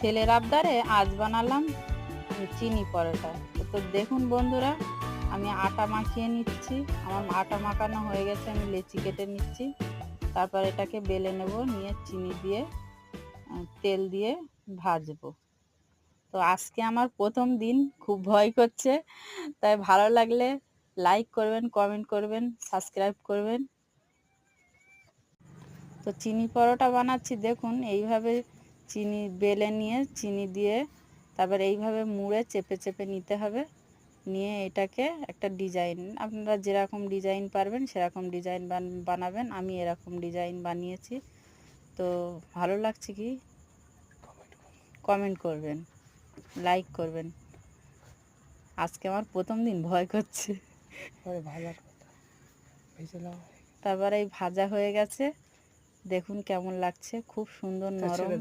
ছেলের আবদারে আজ বানালাম চিনি পরোটা। তো দেখুন বন্ধুরা, আমি আটা মাখিয়ে নিচ্ছি। আমার আটা মাখানো হয়ে গেছে, আমি লেচি কেটে নিচ্ছি। তারপর এটাকে বেলে নেব, নিয়ে চিনি দিয়ে তেল দিয়ে ভাজবো। তো আজকে আমার প্রথম দিন, খুব ভয় করছে। তাই ভালো লাগলে লাইক করবেন, কমেন্ট করবেন, সাবস্ক্রাইব করবেন। তো চিনি পরোটা বানাচ্ছি দেখুন, এইভাবে চিনি বেলে নিয়ে চিনি দিয়ে তারপর এইভাবে মুড়ে চেপে চেপে নিতে হবে। নিয়ে এটাকে একটা ডিজাইন, আপনারা যেরকম ডিজাইন পারবেন সেরকম ডিজাইন বানাবেন। আমি এরকম ডিজাইন বানিয়েছি। তো ভালো লাগছে কি কমেন্ট করবেন, লাইক করবেন। আজকে আমার প্রথম দিন, ভয় করছে। তারপরে এই ভাজা হয়ে গেছে, দেখুন কেমন লাগছে, খুব সুন্দর নরম